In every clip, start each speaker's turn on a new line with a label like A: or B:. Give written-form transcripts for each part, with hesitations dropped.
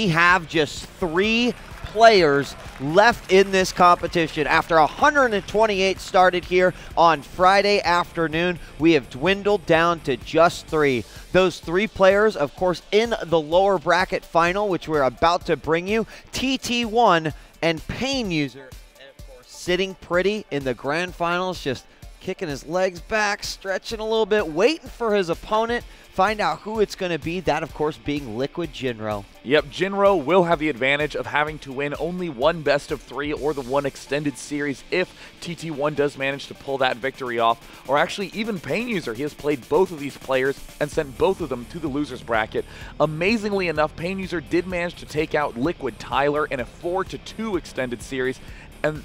A: We have just 3 players left in this competition. After 128 started here on Friday afternoon, we have dwindled down to just 3. Those 3 players, of course, in the lower bracket final, which we're about to bring you, TT1 and Pain.User. And of course, sitting pretty in the grand finals, just kicking his legs back, stretching a little bit, waiting for his opponent. Find out who it's going to be, that of course being Liquid Jinro.
B: Yep, Jinro will have the advantage of having to win only one best of 3 or the one extended series if TT1 does manage to pull that victory off, or actually even Pain.User. He has played both of these players and sent both of them to the loser's bracket. Amazingly enough, Pain.User did manage to take out Liquid Tyler in a 4-2 extended series, and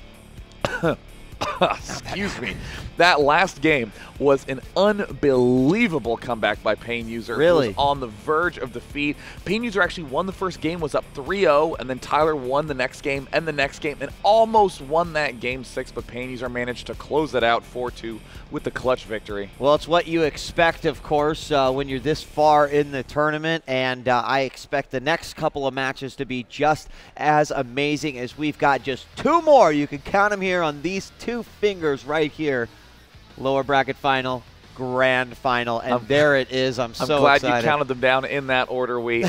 B: excuse me, that last game was an unbelievable comeback by Pain.User.
A: Really?
B: He was on the verge of defeat. Pain.User actually won the first game, was up 3-0, and then Tyler won the next game and the next game, and almost won that game 6, but Pain.User managed to close it out 4-2 with the clutch victory.
A: Well, it's what you expect, of course, when you're this far in the tournament, and I expect the next couple of matches to be just as amazing, as we've got just 2 more. You can count them here on these 2 fingers right here. Lower bracket final, grand final, and there it is. I'm so
B: glad
A: excited.
B: You counted them down in that order. We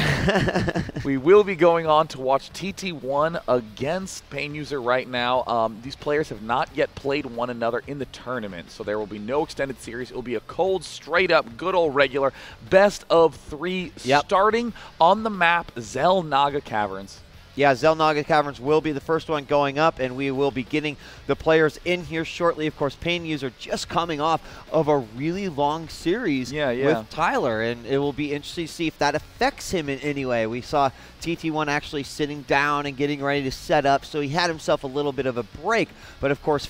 B: will be going on to watch TT1 against Pain.User right now. These players have not yet played one another in the tournament, so there will be no extended series. It will be a cold, straight-up, good old regular best of 3 starting on the map Zell Naga Caverns.
A: Yeah, Zell Naga Caverns will be the first one going up, and we will be getting the players in here shortly. Of course, Pain.User just coming off of a really long series with Tyler, and it will be interesting to see if that affects him in any way. We saw TT1 actually sitting down and getting ready to set up, so he had himself a little bit of a break. But of course,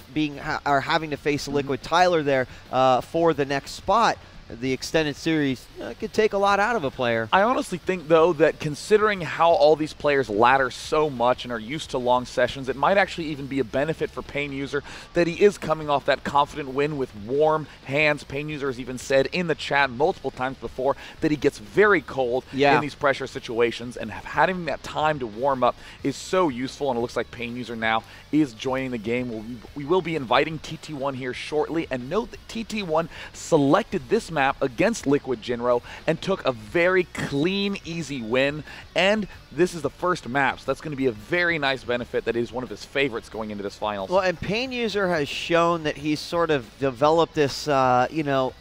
A: having to face Liquid Tyler there for the next spot, the extended series could take a lot out of a player.
B: I honestly think, though, that considering how all these players ladder so much and are used to long sessions, it might actually even be a benefit for Pain.User that he is coming off that confident win with warm hands. Pain.User has even said in the chat multiple times before that he gets very cold in these pressure situations, and having that time to warm up is so useful, and it looks like Pain.User now is joining the game. We will be inviting TT1 here shortly, and note that TT1 selected this map against Liquid Jinro and took a very clean, easy win, and this is the first map, so that's going to be a very nice benefit. That is one of his favorites going into this finals.
A: Well, and Pain.User has shown that he's sort of developed this, you know,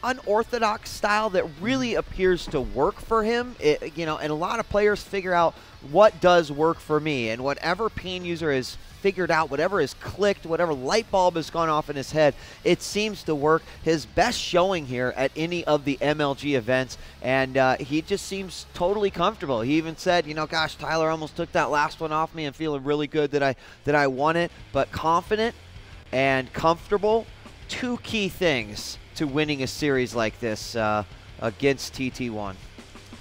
A: unorthodox style that really appears to work for him. You know, and a lot of players figure out what does work for me, and whatever Pain.User has figured out, whatever has clicked, whatever light bulb has gone off in his head, it seems to work. His best showing here at any of the MLG events, and he just seems totally comfortable. He even said, you know, gosh, Tyler almost took that last one off me. I'm feeling really good that I won it, but confident and comfortable, 2 key things to winning a series like this against TT1.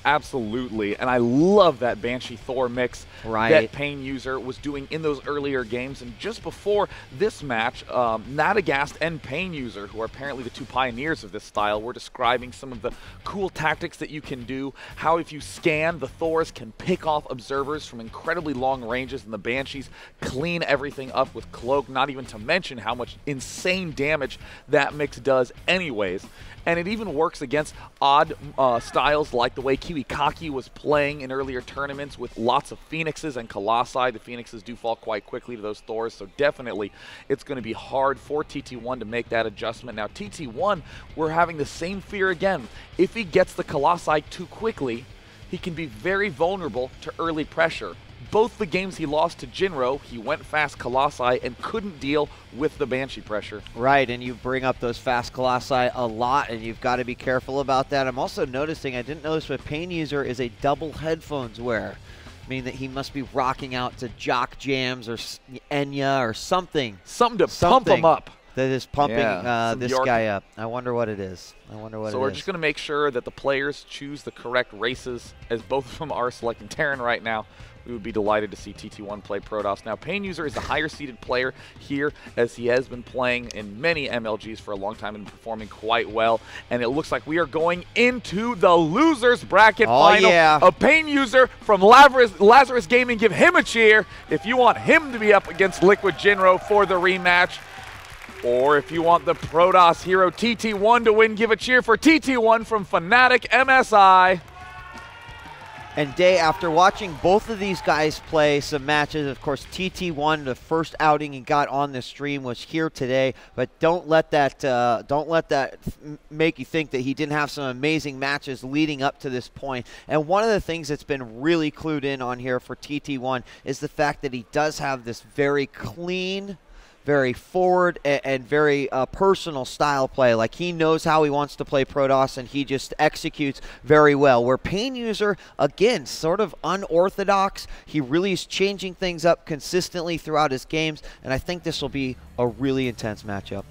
B: Absolutely, and I love that Banshee Thor mix that Pain.User was doing in those earlier games. And just before this match, Naga and Pain.User, who are apparently the 2 pioneers of this style, were describing some of the cool tactics that you can do, how if you scan, the Thors can pick off observers from incredibly long ranges, and the Banshees clean everything up with Cloak, not even to mention how much insane damage that mix does anyways. And it even works against odd styles like the way Kiwikaki was playing in earlier tournaments with lots of Phoenixes and Colossi. The Phoenixes do fall quite quickly to those Thors, so definitely it's going to be hard for TT1 to make that adjustment. Now, TT1, we're having the same fear again. If he gets the Colossi too quickly, he can be very vulnerable to early pressure. Both the games he lost to Jinro, he went fast Colossi and couldn't deal with the Banshee pressure. Right,
A: and you bring up those fast Colossi a lot, and you've got to be careful about that. I'm also noticing, I didn't notice, but Pain.User is a double headphones wearer, meaning that he must be rocking out to Jock Jams or Enya or something.
B: Something to pump him up.
A: that is pumping this guy up. I wonder what it is. So
B: we're just going to make sure that the players choose the correct races, as both of them are selecting Terran right now. We would be delighted to see TT1 play Protoss. Now, Pain.User is a higher-seeded player here, as he has been playing in many MLGs for a long time and performing quite well. And it looks like we are going into the losers bracket final. A Pain.User from Lazarus Gaming. Give him a cheer if you want him to be up against Liquid Jinro for the rematch. Or if you want the Protoss hero TT1 to win, give a cheer for TT1 from Fnatic MSI.
A: And Day, after watching both of these guys play some matches, of course, TT1, the first outing he got on the stream was here today. But don't let that make you think that he didn't have some amazing matches leading up to this point. And one of the things that's been really clued in on here for TT1 is the fact that he does have this very clean, very forward and very personal style play. Like, he knows how he wants to play Protoss, and he just executes very well. Where Pain.User, again, sort of unorthodox. He really is changing things up consistently throughout his games, and I think this will be a really intense matchup.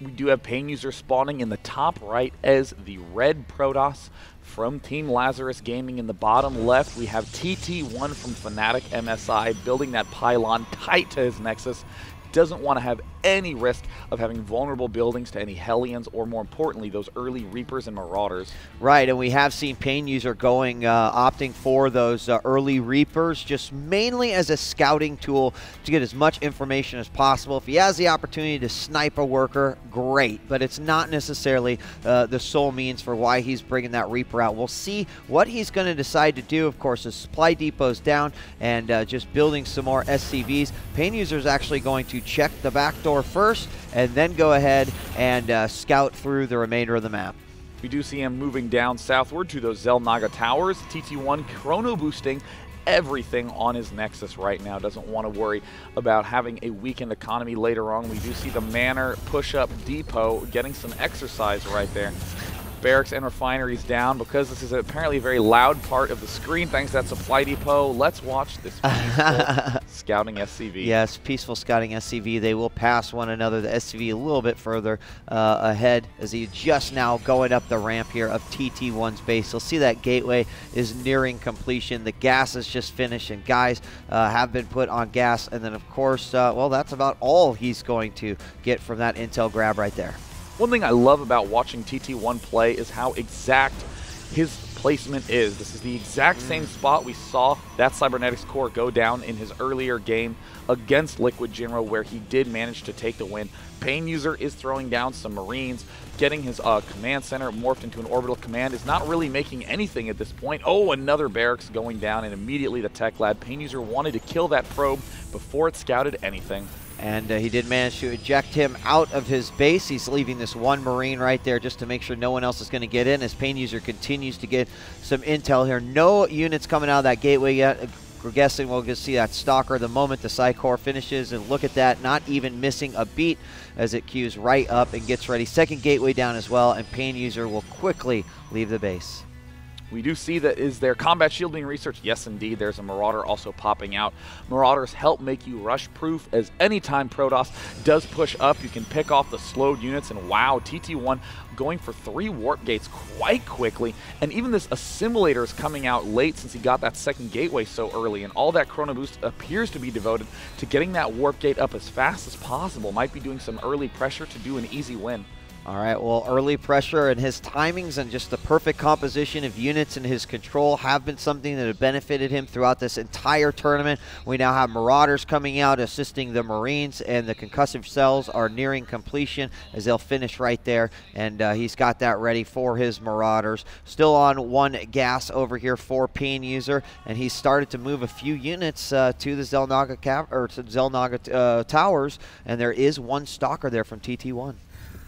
B: We do have Pain.User spawning in the top right as the red Protoss from Team Lazarus Gaming. In the bottom left, we have TT1 from Fnatic MSI building that pylon tight to his Nexus. Doesn't want to have any risk of having vulnerable buildings to any Hellions, or more importantly, those early Reapers and Marauders.
A: Right, and we have seen Pain.User going, opting for those early Reapers, just mainly as a scouting tool to get as much information as possible. If he has the opportunity to snipe a worker, great, but it's not necessarily the sole means for why he's bringing that Reaper out. We'll see what he's going to decide to do. Of course, his supply depot's down, and just building some more SCVs. Pain.User is actually going to check the back door first, and then go ahead and scout through the remainder of the map.
B: We do see him moving down southward to those Naga towers. TT1 chrono boosting everything on his Nexus right now. Doesn't want to worry about having a weakened economy later on. We do see the Manor push-up depot getting some exercise right there. Barracks and refineries down because this is apparently a very loud part of the screen thanks to that supply depot. Let's watch this peaceful scouting SCV.
A: Yes, peaceful scouting SCV. They will pass one another. The SCV a little bit further ahead as he just now going up the ramp here of TT1's base. You'll see that gateway is nearing completion. The gas is just finished, and guys have been put on gas. And then, of course, well, that's about all he's going to get from that intel grab right there.
B: One thing I love about watching TT1 play is how exact his placement is. This is the exact same spot we saw that Cybernetics core go down in his earlier game against Liquid Jinro, where he did manage to take the win. Pain.User is throwing down some Marines, getting his command center morphed into an orbital command, is not really making anything at this point. Oh, another barracks going down, and immediately the tech lad. Pain.User wanted to kill that probe before it scouted anything.
A: And he did manage to eject him out of his base. He's leaving this one Marine right there just to make sure no one else is going to get in, as Pain.User continues to get some intel here. No units coming out of that gateway yet. We're guessing we'll just see that Stalker the moment the Psy-Core finishes, and look at that, not even missing a beat as it queues right up and gets ready. Second gateway down as well, and Pain.User will quickly leave the base.
B: We do see that is there combat shield being researched? Yes, indeed. There's a Marauder also popping out. Marauders help make you rush-proof, as anytime Protoss does push up, you can pick off the slowed units, and wow, TT1 going for 3 warp gates quite quickly, and even this assimilator is coming out late since he got that second gateway so early, and all that chrono boost appears to be devoted to getting that warp gate up as fast as possible. Might be doing some early pressure to do an easy win.
A: All right, well, early pressure and his timings and just the perfect composition of units and his control have been something that have benefited him throughout this entire tournament. We now have Marauders coming out, assisting the Marines, and the concussive cells are nearing completion as they'll finish right there, and he's got that ready for his Marauders. Still on 1 gas over here for Pain.User, and he started to move a few units to the Naga towers, and there is 1 Stalker there from TT1.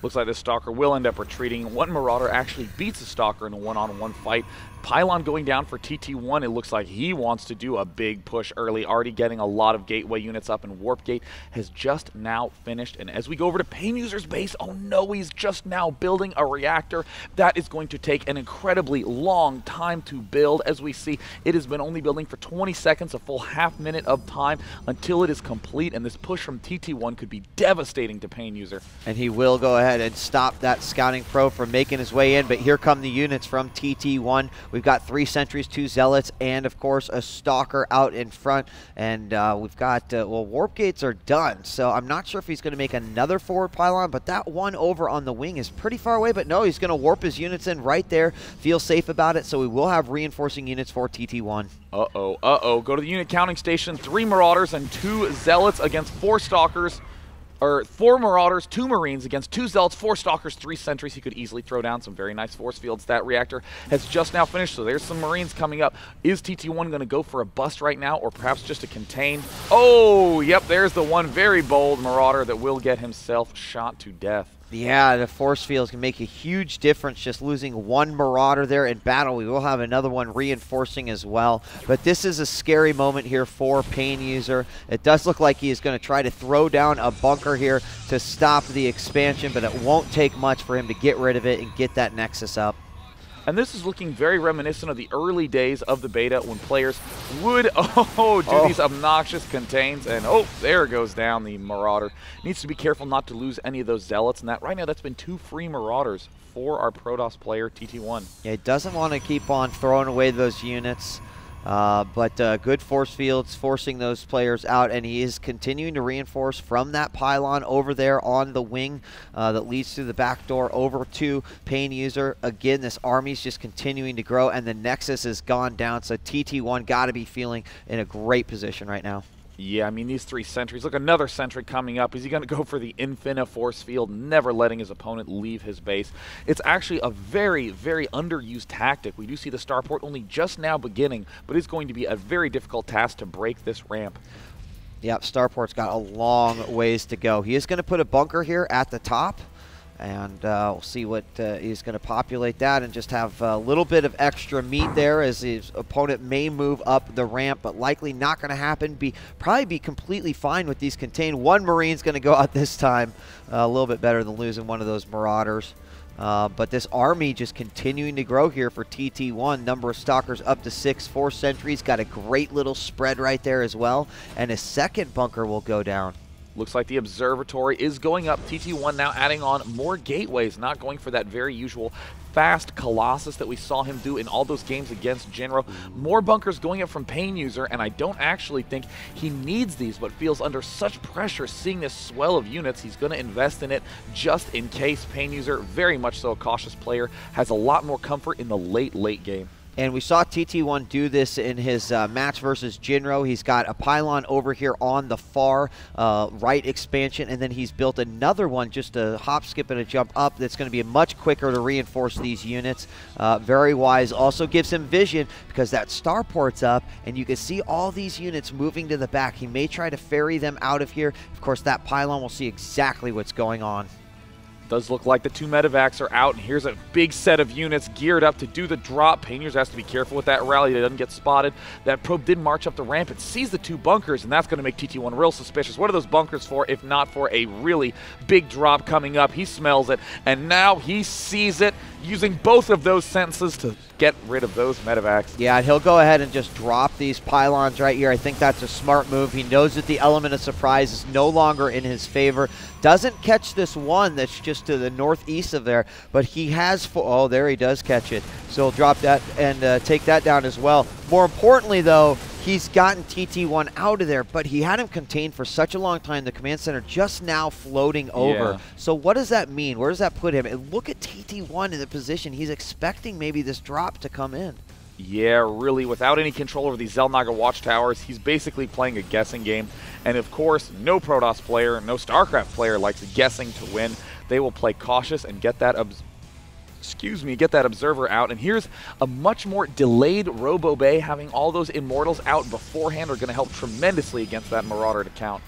B: Looks like this Stalker will end up retreating. 1 Marauder actually beats a Stalker in a one-on-one fight. Pylon going down for TT1. It looks like he wants to do a big push early, already getting a lot of gateway units up, and Warp Gate has just now finished. And as we go over to Pain.User's base, oh no, he's just now building a reactor. That is going to take an incredibly long time to build. As we see, it has been only building for 20 seconds, a full half minute of time until it is complete, and this push from TT1 could be devastating to Pain.User.
A: And he will go ahead and stop that scouting pro from making his way in, but here come the units from TT1. We've got 3 sentries, 2 zealots, and of course a stalker out in front. And we've got, well, warp gates are done, so I'm not sure if he's going to make another forward pylon, but that one over on the wing is pretty far away. But no, he's going to warp his units in right there. Feel safe about it, so we will have reinforcing units for TT1.
B: Uh-oh. Go to the unit counting station. 3 Marauders and 2 Zealots against 4 Stalkers. Or 4 Marauders, 2 Marines against 2 Zealots, 4 Stalkers, 3 Sentries. He could easily throw down some very nice force fields. That reactor has just now finished, so there's some Marines coming up. Is TT1 going to go for a bust right now, or perhaps just a contain? Oh, yep, there's the one very bold Marauder that will get himself shot to death.
A: Yeah, the force fields can make a huge difference. Just losing 1 Marauder there in battle. We will have another one reinforcing as well. But this is a scary moment here for Pain.User. It does look like he is going to try to throw down a bunker here to stop the expansion, but it won't take much for him to get rid of it and get that Nexus up.
B: And this is looking very reminiscent of the early days of the beta when players would, these obnoxious contains, and there goes down the Marauder. Needs to be careful not to lose any of those Zealots, and that right now that's been 2 free Marauders for our Protoss player, TT1.
A: Yeah, he doesn't want to keep on throwing away those units. But good force fields forcing those players out, and he is continuing to reinforce from that pylon over there on the wing that leads through the back door over to Pain.User. Again, this army's just continuing to grow, and the Nexus has gone down, so TT1 got to be feeling in a great position right now.
B: Yeah, I mean, these 3 sentries. Look, another sentry coming up. Is he going to go for the Infina force field, never letting his opponent leave his base? It's actually a very, very underused tactic. We do see the starport only just now beginning, but it's going to be a very difficult task to break this ramp.
A: Yep, starport's got a long ways to go. He is going to put a bunker here at the top. And we'll see what he's going to populate that and just have a little bit of extra meat there as his opponent may move up the ramp, but likely not going to happen. Probably be completely fine with these contained. 1 Marine's going to go out this time. A little bit better than losing one of those Marauders. But this army just continuing to grow here for TT1. Number of Stalkers up to 6, 4 sentries. Got a great little spread right there as well. And a second bunker will go down.
B: Looks like the observatory is going up. TT1 now adding on more gateways, not going for that very usual fast Colossus that we saw him do in all those games against Jinro. More bunkers going up from Pain.User, and I don't actually think he needs these, but feels under such pressure seeing this swell of units. He's going to invest in it just in case. Pain.User, very much so a cautious player, has a lot more comfort in the late game.
A: And we saw TT1 do this in his match versus Jinro. He's got a pylon over here on the far right expansion, and then he's built another one, just a hop, skip, and a jump up that's going to be much quicker to reinforce these units. Very wise. Also gives him vision because that starport's up, and you can see all these units moving to the back. He may try to ferry them out of here. Of course, that pylon will see exactly what's going on.
B: Does look like the 2 medevacs are out, and here's a big set of units geared up to do the drop. Pain.User has to be careful with that rally. It doesn't get spotted. That probe did march up the ramp. It sees the 2 bunkers, and that's going to make TT1 real suspicious. What are those bunkers for if not for a really big drop coming up? He smells it, and now he sees it, using both of those senses to get rid of those medevacs.
A: Yeah, and he'll go ahead and just drop these pylons right here. I think that's a smart move. He knows that the element of surprise is no longer in his favor. Doesn't catch this one that's just to the northeast of there, but he has, oh, there he does catch it. So he'll drop that and take that down as well. More importantly, though, he's gotten TT1 out of there, but he had him contained for such a long time. The command center just now floating over. Yeah. So what does that mean? Where does that put him? And look at TT1 in the position. He's expecting maybe this drop to come in.
B: Yeah, really, without any control over these Naga watchtowers, he's basically playing a guessing game. And of course, no Protoss player, no StarCraft player likes guessing to win. They will play cautious and get that observer out. And here's a much more delayed Robo Bay. Having all those Immortals out beforehand are going to help tremendously against that Marauder to count.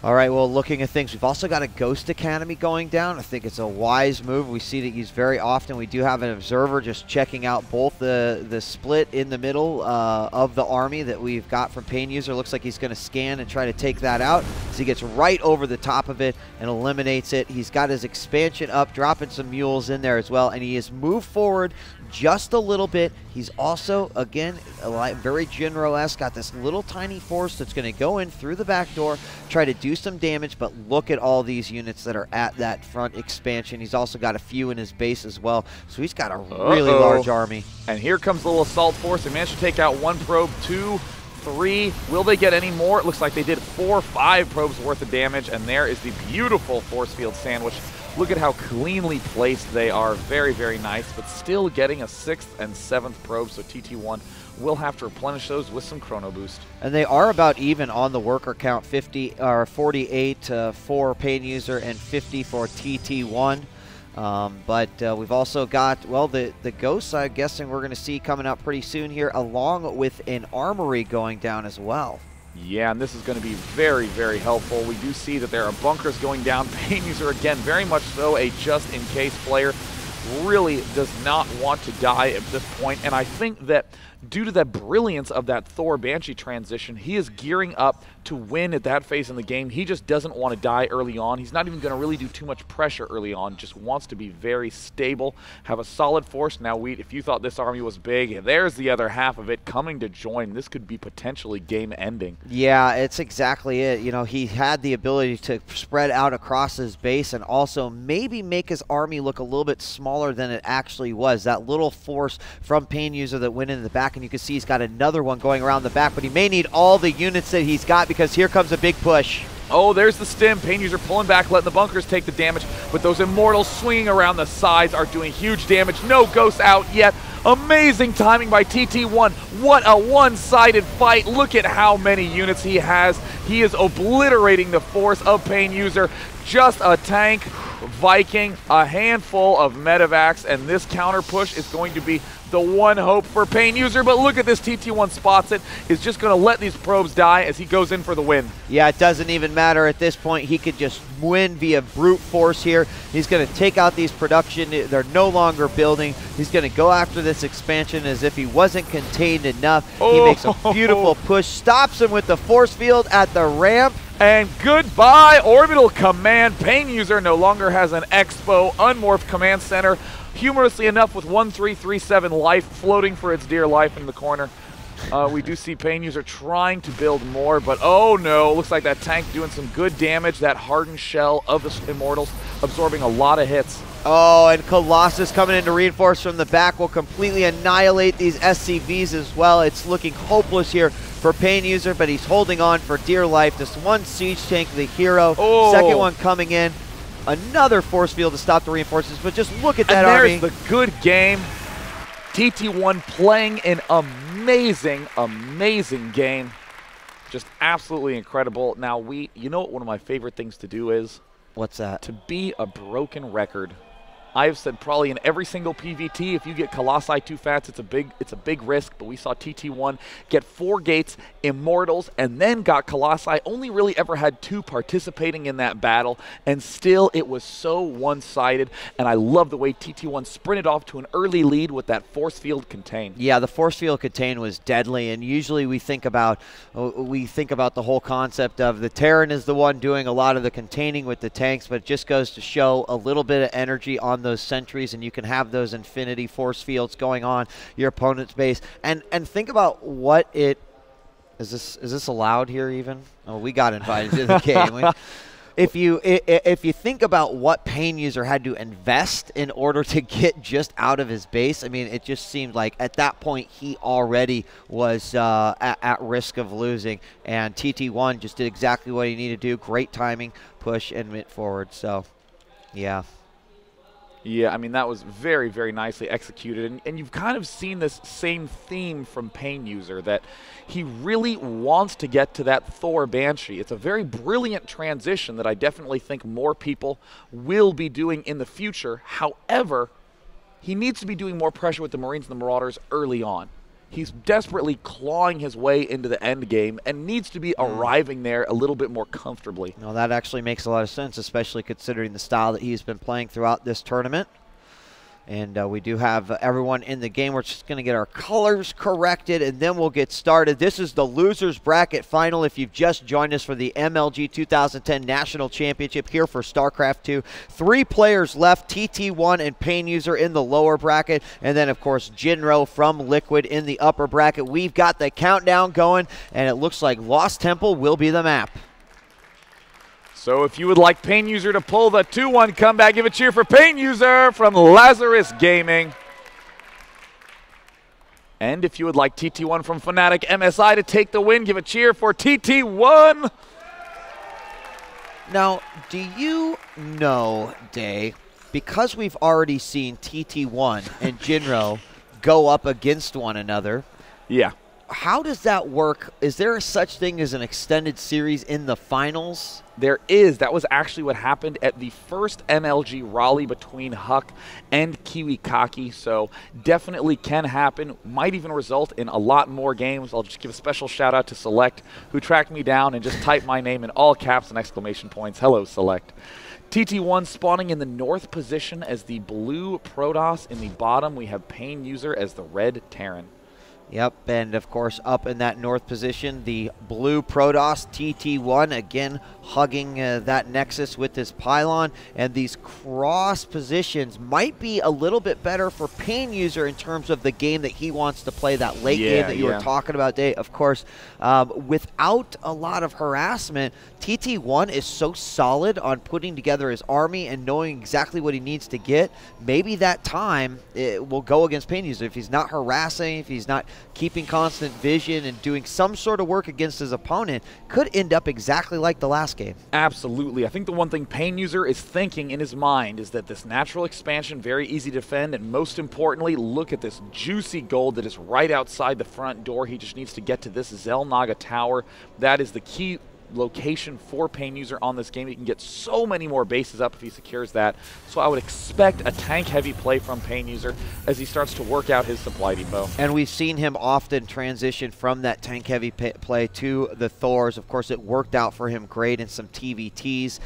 A: All right, well, looking at things, we've also got a Ghost Academy going down. I think it's a wise move. We see it used very often. We do have an observer just checking out both the split in the middle of the army that we've got from Pain.User. Looks like he's going to scan and try to take that out. So he gets right over the top of it and eliminates it. He's got his expansion up, dropping some mules in there as well, and he has moved forward just a little bit. He's also, again, very Jinro-esque, got this little tiny force that's going to go in through the back door, try to do some damage, but look at all these units that are at that front expansion. He's also got a few in his base as well, so he's got a really large army.
B: And here comes the little assault force. They managed to take out 1 probe, 2, 3. Will they get any more? It looks like they did 4 or 5 probes worth of damage, and there is the beautiful force field sandwich. Look at how cleanly placed they are. Very, very nice, but still getting a 6th and 7th probe, so TT1 will have to replenish those with some chrono boost.
A: And they are about even on the worker count, 48 for Pain.User and 50 for TT1. But we've also got, well, the Ghosts, I'm guessing we're going to see coming out pretty soon here, along with an armory going down as well.
B: Yeah, and this is going to be very, very helpful. We do see that there are bunkers going down. Pain.User, again, very much so a just-in-case player. Really does not want to die at this point, and I think that due to the brilliance of that Thor Banshee transition, he is gearing up to win at that phase in the game. He just doesn't want to die early on. He's not even going to really do too much pressure early on, just wants to be very stable, have a solid force. Now, Wheat, if you thought this army was big, there's the other half of it coming to join. This could be potentially game-ending.
A: Yeah, it's exactly it. You know, he had the ability to spread out across his base and also maybe make his army look a little bit smaller than it actually was. That little force from Pain.User that went into the back, and you can see he's got another one going around the back, but he may need all the units that he's got because here comes a big push.
B: Oh, there's the stim. Pain.User pulling back, letting the bunkers take the damage, but those Immortals swinging around the sides are doing huge damage. No Ghosts out yet. Amazing timing by TT1. What a one-sided fight. Look at how many units he has. He is obliterating the force of Pain.User. Just a tank, Viking, a handful of medevacs, and this counter push is going to be the one hope for Pain.User. But look at this, TT1 spots it, is just going to let these probes die as he goes in for the win.
A: Yeah, it doesn't even matter at this point. He could just win via brute force here. He's going to take out these production. They're no longer building. He's going to go after this expansion as if he wasn't contained enough. He makes a beautiful push, stops him with the force field at the ramp.
B: And goodbye, Orbital Command. Pain.User no longer has an Expo Unmorphed Command Center. Humorously enough, with 1337 life floating for its dear life in the corner. We do see Pain.User trying to build more, but oh no, looks like that tank doing some good damage. That hardened shell of the Immortals absorbing a lot of hits.
A: Oh, and Colossus coming in to reinforce from the back will completely annihilate these SCVs as well. It's looking hopeless here for Pain.User, but he's holding on for dear life. This one siege tank, the hero.
B: Oh.
A: Second one coming in. Another force field to stop the reinforcements, but just look at that army.
B: And there's the good game. TT1 playing an amazing, amazing game. Just absolutely incredible. Now, you know what one of my favorite things to do is?
A: What's that?
B: To be a broken record. I've said probably in every single PVT, if you get Colossi too fast, it's a big risk, but we saw TT1 get 4 gates, Immortals, and then got Colossi. Only really ever had 2 participating in that battle, and still it was so one-sided, and I love the way TT1 sprinted off to an early lead with that force field contain.
A: Yeah, the force field contain was deadly, and usually we think about the whole concept of the Terran is the one doing a lot of the containing with the tanks, but it just goes to show a little bit of energy on those sentries, and you can have those infinity force fields going on your opponent's base. And think about what it is. This allowed here even? Oh, we got invited to the game. If you think about what Pain.User had to invest in order to get just out of his base, I mean, it just seemed like at that point he already was at risk of losing, and TT1 just did exactly what he needed to do. Great timing, push, and went forward. So, yeah.
B: Yeah, I mean, that was very, very nicely executed. And you've kind of seen this same theme from Pain.User, that he really wants to get to that Thor Banshee. It's a very brilliant transition that I definitely think more people will be doing in the future. However, he needs to be doing more pressure with the Marines and the Marauders early on. He's desperately clawing his way into the end game and needs to be arriving there a little bit more comfortably.
A: No, that actually makes a lot of sense, especially considering the style that he's been playing throughout this tournament. And we do have everyone in the game. We're just going to get our colors corrected, and then we'll get started. This is the losers bracket final. If you've just joined us for the MLG 2010 National Championship here for StarCraft 2. 3 players left, TT1 and Pain.User in the lower bracket, and then, of course, Jinro from Liquid in the upper bracket. We've got the countdown going, and it looks like Lost Temple will be the map.
B: So if you would like Pain.User to pull the 2-1 comeback, give a cheer for Pain.User from Lazarus Gaming. And if you would like TT1 from Fnatic MSI to take the win, give a cheer for TT1.
A: Now, do you know, Day, because we've already seen TT1 and Jinro go up against one another.
B: Yeah.
A: How does that work? Is there such thing as an extended series in the finals?
B: There is. That was actually what happened at the first MLG Raleigh between Huck and Kiwikaki, so definitely can happen. Might even result in a lot more games. I'll just give a special shout out to Select, who tracked me down and just typed my name in all caps and exclamation points. Hello, Select. TT1 spawning in the north position as the blue Protoss. In the bottom, we have Pain.User as the red Terran.
A: Yep, and of course up in that north position, the blue Protoss TT1, again hugging that nexus with this pylon, and these cross positions might be a little bit better for Pain.User in terms of the game that he wants to play, that late game that you were talking about, Dave. Of course, without a lot of harassment, TT1 is so solid on putting together his army and knowing exactly what he needs to get. Maybe that time it will go against Pain.User if he's not harassing, if he's not keeping constant vision and doing some sort of work against his opponent. Could end up exactly like the last game.
B: Absolutely. I think the one thing Pain.User is thinking in his mind is that this natural expansion, very easy to defend, and most importantly, look at this juicy gold that is right outside the front door. He just needs to get to this Naga tower. That is the key location for Pain.User on this game. He can get so many more bases up if he secures that. So I would expect a tank-heavy play from Pain.User as he starts to work out his supply depot.
A: And we've seen him often transition from that tank-heavy play to the Thors. Of course, it worked out for him great in some TVTs,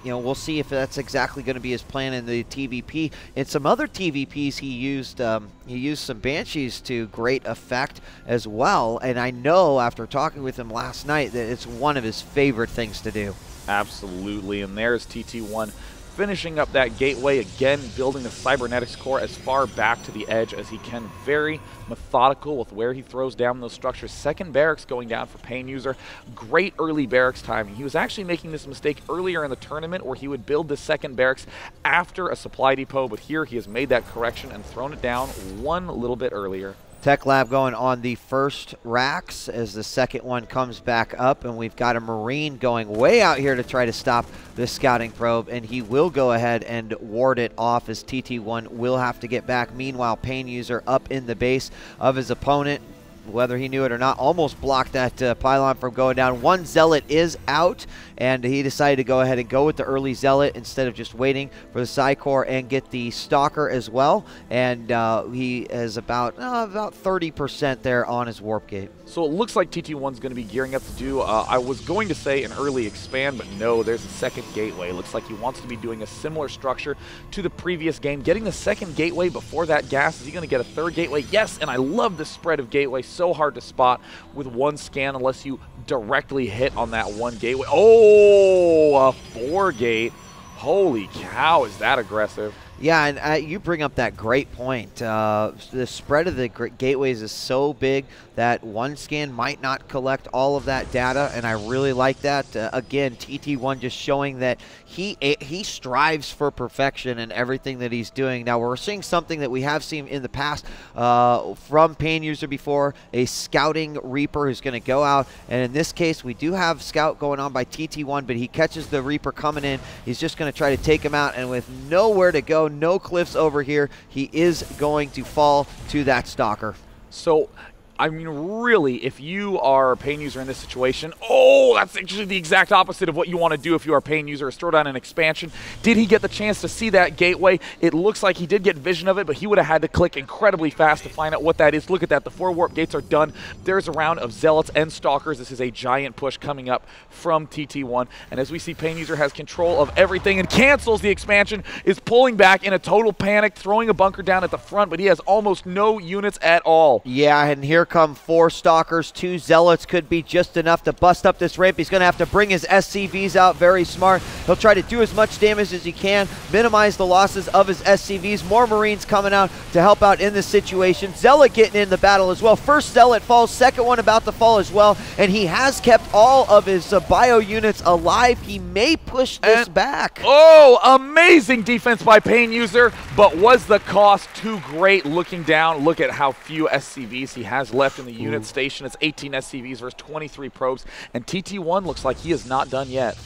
A: you know, we'll see if that's exactly going to be his plan in the TVP. In some other TVPs, he used some Banshees to great effect as well. And I know after talking with him last night that it's one of his favorite things to do.
B: Absolutely, and there's TT1 finishing up that gateway again, building the cybernetics core as far back to the edge as he can. Very methodical with where he throws down those structures. Second barracks going down for Pain.User. Great early barracks timing. He was actually making this mistake earlier in the tournament where he would build the second barracks after a supply depot, but here he has made that correction and thrown it down one little bit earlier.
A: Tech Lab going on the first racks as the second one comes back up, and we've got a Marine going way out here to try to stop this scouting probe, and he will go ahead and ward it off as TT1 will have to get back. Meanwhile, Pain.User up in the base of his opponent, whether he knew it or not, almost blocked that pylon from going down. One Zealot is out, and he decided to go ahead and go with the early Zealot instead of just waiting for the Psycore and get the Stalker as well. And he is about 30% there on his Warp Gate.
B: So it looks like TT1's going to be gearing up to do, I was going to say an early expand, but no, there's a second gateway. It looks like he wants to be doing a similar structure to the previous game. Getting the second gateway before that gas. Is he going to get a third gateway? Yes, and I love the spread of gateways. So hard to spot with one scan unless you directly hit on that one gateway. Oh, a 4-gate. Holy cow, is that aggressive.
A: Yeah, and you bring up that great point. The spread of the gateways is so big that one scan might not collect all of that data, and I really like that. Again, TT1 just showing that he strives for perfection in everything that he's doing. Now, we're seeing something that we have seen in the past from Pain.User before, a scouting Reaper who's going to go out, and in this case, we do have scout going on by TT1, but he catches the Reaper coming in. He's just going to try to take him out, and with nowhere to go, no cliffs over here, he is going to fall to that Stalker.
B: So I mean, really, if you are Pain.User in this situation, oh, that's actually the exact opposite of what you want to do if you are Pain.User, is throw down an expansion. Did he get the chance to see that gateway? It looks like he did get vision of it, but he would have had to click incredibly fast to find out what that is. Look at that. The 4 warp gates are done. There's a round of Zealots and Stalkers. This is a giant push coming up from TT1. And as we see, Pain.User has control of everything and cancels the expansion, is pulling back in a total panic, throwing a bunker down at the front, but he has almost no units at all.
A: Yeah, and here come 4 Stalkers, 2 Zealots could be just enough to bust up this ramp. He's going to have to bring his SCVs out, very smart. He'll try to do as much damage as he can, minimize the losses of his SCVs. More Marines coming out to help out in this situation. Zealot getting in the battle as well. First Zealot falls, second one about to fall as well, and he has kept all of his bio units alive. He may push this back.
B: Oh, amazing defense by Pain.User, but was the cost too great? Looking down, look at how few SCVs he has left in the unit station. It's 18 SCVs versus 23 probes, and TT1 looks like he is not done yet.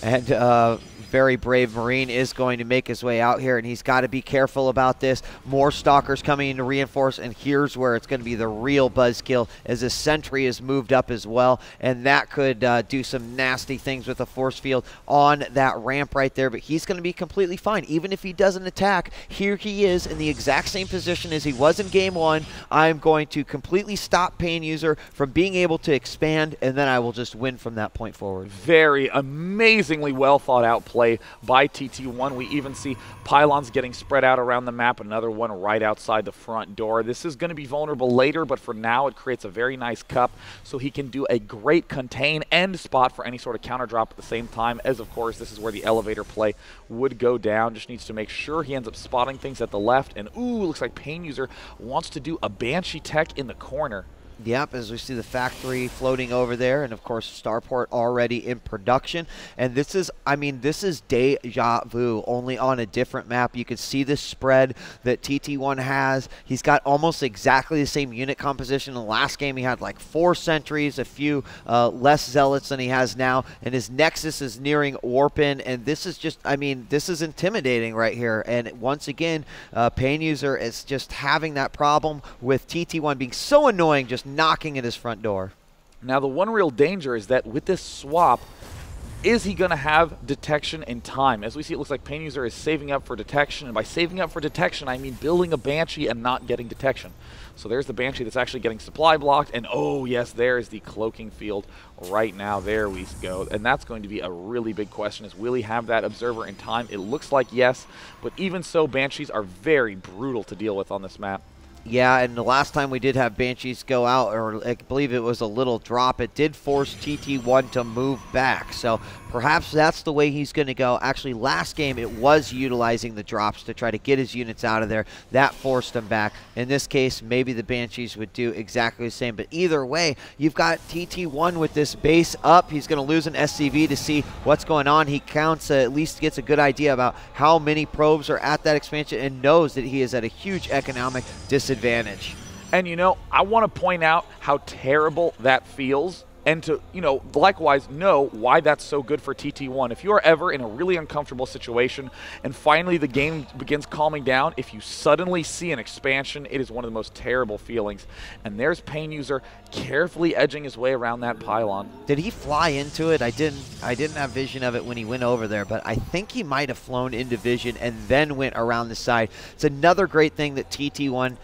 A: And very brave Marine is going to make his way out here, and he's got to be careful about this. More Stalkers coming in to reinforce, and here's where it's going to be the real buzzkill as a sentry is moved up as well, and that could do some nasty things with a force field on that ramp right there, but he's going to be completely fine. Even if he doesn't attack, here he is in the exact same position as he was in game 1. I'm going to completely stop Pain.User from being able to expand, and then I will just win from that point forward.
B: Very amazingly well thought out play by TT1. We even see pylons getting spread out around the map, another one right outside the front door. This is going to be vulnerable later, but for now it creates a very nice cup, so he can do a great contain and spot for any sort of counter drop at the same time, as of course this is where the elevator play would go down. Just needs to make sure he ends up spotting things at the left, and ooh, looks like Pain.User wants to do a Banshee tech in the corner.
A: Yep, as we see the factory floating over there, and of course Starport already in production. And this is, I mean, this is deja vu, only on a different map. You can see the spread that TT1 has. He's got almost exactly the same unit composition. In the last game he had like 4 sentries, a few less Zealots than he has now, and his Nexus is nearing warp-in, and this is just, I mean, this is intimidating right here. And once again, Pain.User is just having that problem with TT1 being so annoying, just knocking at his front door.
B: Now the one real danger is that with this swap, is he going to have detection in time? As we see, it looks like Pain.User is saving up for detection, and by saving up for detection, I mean building a Banshee and not getting detection. So there's the Banshee that's actually getting supply blocked, and oh yes, there is the cloaking field right now. There we go, and that's going to be a really big question, is will he have that observer in time? It looks like yes, but even so, Banshees are very brutal to deal with on this map.
A: Yeah, and the last time we did have Banshees go out, or I believe it was a little drop, it did force TT1 to move back. So perhaps that's the way he's going to go. Actually, last game it was utilizing the drops to try to get his units out of there. That forced him back. In this case, maybe the Banshees would do exactly the same. But either way, you've got TT1 with this base up. He's going to lose an SCV to see what's going on. He counts, at least gets a good idea about how many probes are at that expansion, and knows that he is at a huge economic disadvantage.
B: And you know, I want to point out how terrible that feels, and to, you know, likewise know why that's so good for TT1. If you are ever in a really uncomfortable situation and finally the game begins calming down, if you suddenly see an expansion, it is one of the most terrible feelings. And there's Pain.User carefully edging his way around that pylon.
A: Did he fly into it? I didn't have vision of it when he went over there, but I think he might have flown into vision and then went around the side. It's another great thing that TT1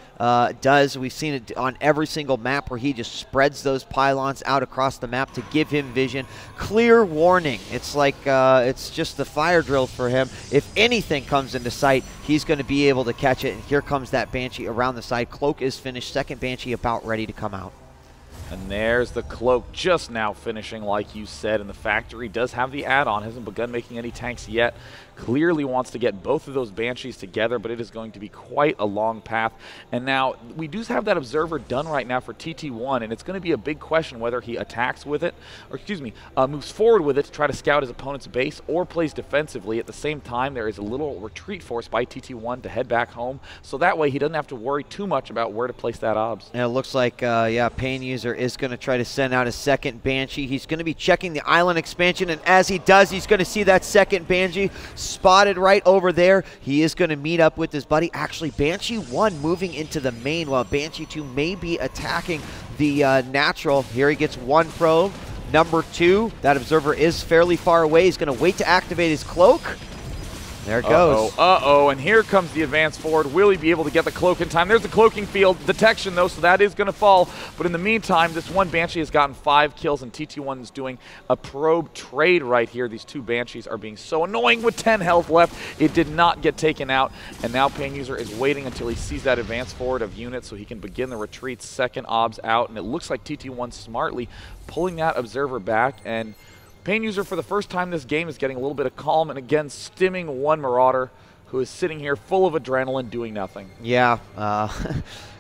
A: does. We've seen it on every single map where he just spreads those pylons out across the map to give him vision. Clear warning. It's like it's just the fire drill for him. If anything comes into sight, he's going to be able to catch it. And here comes that Banshee around the side. Cloak is finished. Second Banshee about ready to come out.
B: And there's the Cloak just now finishing, like you said, and the factory does have the add-on. Hasn't begun making any tanks yet. Clearly wants to get both of those Banshees together, but it is going to be quite a long path. And now we do have that observer done right now for TT1, and it's going to be a big question whether he attacks with it, or excuse me, moves forward with it to try to scout his opponent's base, or plays defensively. At the same time, there is a little retreat force by TT1 to head back home, so that way he doesn't have to worry too much about where to place that obs.
A: And it looks like, yeah, Pain.User is going to try to send out a second Banshee. He's going to be checking the island expansion, and as he does, he's going to see that second Banshee spotted right over there. He is going to meet up with his buddy. Actually, Banshee 1 moving into the main, while Banshee 2 may be attacking the natural. Here he gets one probe. Number 2, that observer is fairly far away. He's going to wait to activate his cloak. There it goes.
B: Uh-oh, and here comes the advance forward. Will he be able to get the cloak in time? There's the cloaking field detection, though, so that is going to fall. But in the meantime, this one Banshee has gotten 5 kills, and TT1 is doing a probe trade right here. These 2 Banshees are being so annoying with 10 health left. It did not get taken out, and now Pain.User is waiting until he sees that advance forward of units so he can begin the retreat. Second obs out, and it looks like TT1 smartly pulling that observer back, and Pain.User for the first time this game is getting a little bit of calm, and again stimming one Marauder who is sitting here full of adrenaline doing nothing.
A: Yeah, but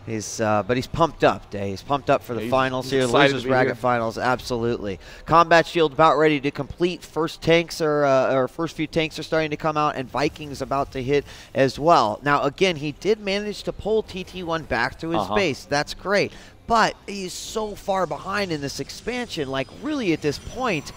A: he's pumped up, Day. He's pumped up for the finals here, Losers Bracket Finals, absolutely. Combat Shield about ready to complete. First tanks or first few tanks are starting to come out, and Vikings about to hit as well. Now again, he did manage to pull TT1 back to his base. That's great, but he's so far behind in this expansion. Like really, at this point,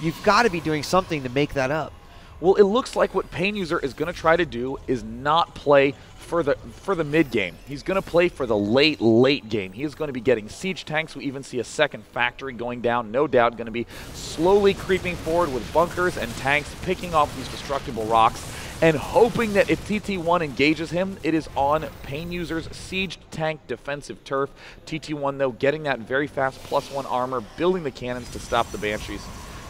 A: you've got to be doing something to make that up.
B: Well, it looks like what Pain.User is going to try to do is not play for the mid game. He's going to play for the late game. He is going to be getting siege tanks. We even see a second factory going down. No doubt going to be slowly creeping forward with bunkers and tanks, picking off these destructible rocks, and hoping that if TT1 engages him, it is on Pain.User's siege tank defensive turf. TT1, though, getting that very fast +1 armor, building the cannons to stop the Banshees.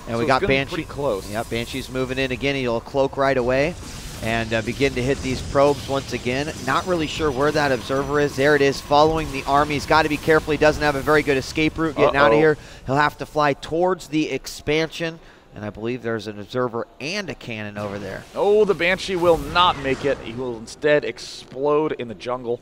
A: And
B: so
A: we got
B: Banshee pretty close.
A: Yep, Banshee's moving in again. He'll cloak right away and begin to hit these probes once again. Not really sure where that observer is. There it is, following the army. He's got to be careful. He doesn't have a very good escape route getting out of here. He'll have to fly towards the expansion. And I believe there's an observer and a cannon over there.
B: Oh, the Banshee will not make it. He will instead explode in the jungle.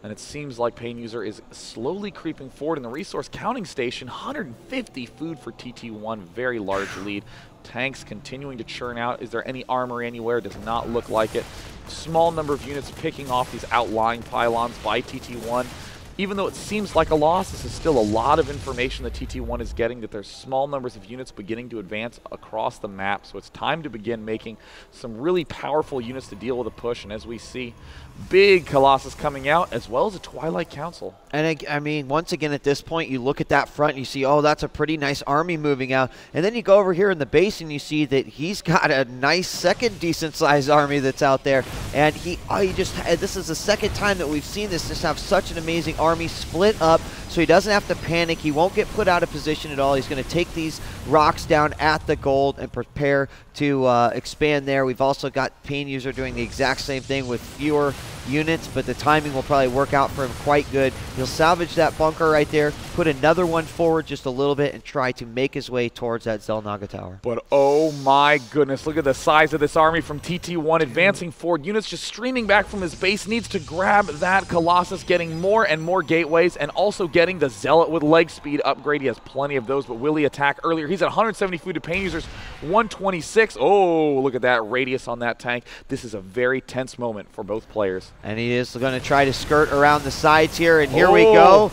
B: And it seems like Pain.User is slowly creeping forward in the resource counting station. 150 food for TT1, very large lead. Tanks continuing to churn out. Is there any armor anywhere? Does not look like it. Small number of units picking off these outlying pylons by TT1. Even though it seems like a loss, this is still a lot of information that TT1 is getting, that there's small numbers of units beginning to advance across the map. So it's time to begin making some really powerful units to deal with a push. And as we see, big Colossus coming out, as well as a Twilight Council.
A: And I mean, once again, at this point, you look at that front and you see, oh, that's a pretty nice army moving out. And then you go over here in the base and you see that he's got a nice second decent-sized army that's out there. And this is the second time that we've seen this just have such an amazing army split up, so he doesn't have to panic. He won't get put out of position at all. He's going to take these rocks down at the gold and prepare to expand there. We've also got Pain.User doing the exact same thing with fewer units, but the timing will probably work out for him quite good. He'll salvage that bunker right there, put another one forward just a little bit, and try to make his way towards that Naga tower.
B: But oh my goodness, look at the size of this army from TT1 advancing forward. Units just streaming back from his base. Needs to grab that Colossus, getting more and more gateways, and also getting the Zealot with leg speed upgrade. He has plenty of those, but will he attack earlier? He's at 170 food to Pain.User's 126. Oh, look at that radius on that tank. This is a very tense moment for both players.
A: And he is going to try to skirt around the sides here, and here we go.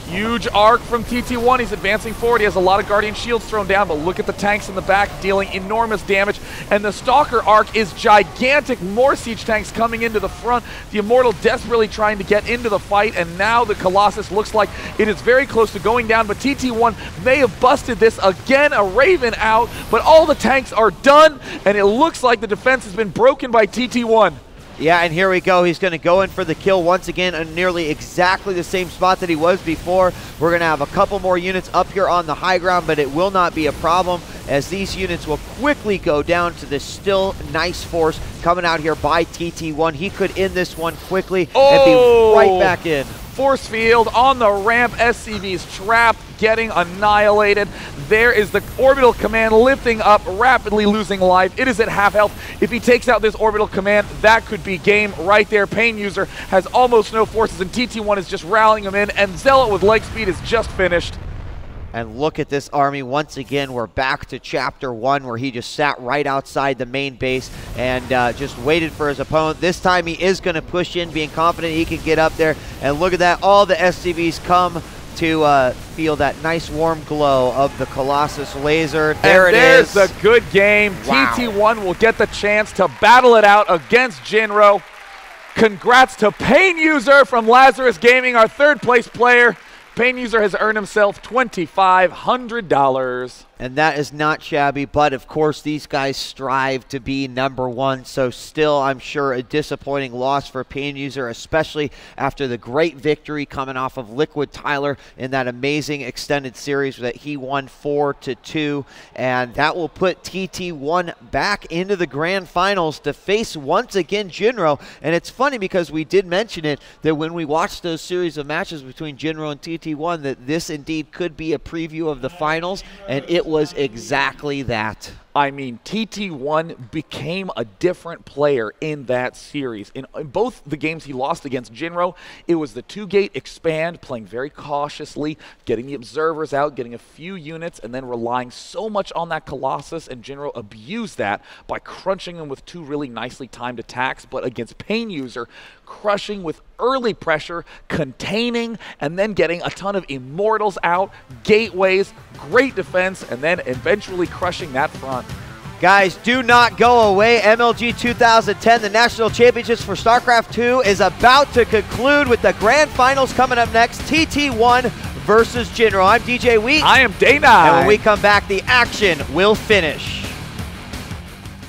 B: Huge arc from TT1. He's advancing forward. He has a lot of Guardian Shields thrown down, but look at the tanks in the back dealing enormous damage. And the Stalker arc is gigantic. More siege tanks coming into the front. The Immortal desperately trying to get into the fight, and now the Colossus looks like it is very close to going down, but TT1 may have busted this. Again, a Raven out, but all the tanks are done, and it looks like the defense has been broken by TT1.
A: Yeah, and here we go. He's going to go in for the kill once again in nearly exactly the same spot that he was before. We're going to have a couple more units up here on the high ground, but it will not be a problem as these units will quickly go down to this still nice force coming out here by TT1. He could end this one quickly and be right back in.
B: Force field on the ramp. SCV's trapped, getting annihilated. There is the orbital command lifting up, rapidly losing life. It is at half health. If he takes out this orbital command, that could be game right there. Pain.User has almost no forces, and TT1 is just rallying him in, and Zealot with leg speed is just finished.
A: And look at this army. Once again, we're back to Chapter 1 where he just sat right outside the main base and just waited for his opponent. This time he is going to push in, being confident he can get up there. And look at that. All the SCVs come to feel that nice warm glow of the Colossus laser. There
B: and
A: it is.
B: There's the good game.
A: Wow.
B: TT1 will get the chance to battle it out against Jinro. Congrats to Pain.User from Lazarus Gaming, our third place player. Pain.User has earned himself $2,500.
A: And that is not shabby, but of course these guys strive to be #1, so still I'm sure a disappointing loss for Pain.User, especially after the great victory coming off of Liquid Tyler in that amazing extended series that he won 4-2, and that will put TT1 back into the grand finals to face once again Jinro. And it's funny because we did mention it, that when we watched those series of matches between Jinro and TT1, that this indeed could be a preview of the finals, and it was exactly that.
B: I mean, TT1 became a different player in that series. In both the games he lost against Jinro, it was the 2-gate expand, playing very cautiously, getting the observers out, getting a few units, and then relying so much on that Colossus, and Jinro abused that by crunching him with 2 really nicely timed attacks. But against Pain.User, crushing with early pressure, containing, and then getting a ton of Immortals out, gateways, great defense, and then eventually crushing that front.
A: Guys, do not go away. MLG 2010, the National Championships for StarCraft 2, is about to conclude with the grand finals coming up next. TT1 versus Jinro. I'm DJ Wheat.
B: I am Day9.
A: And when we come back, the action will finish.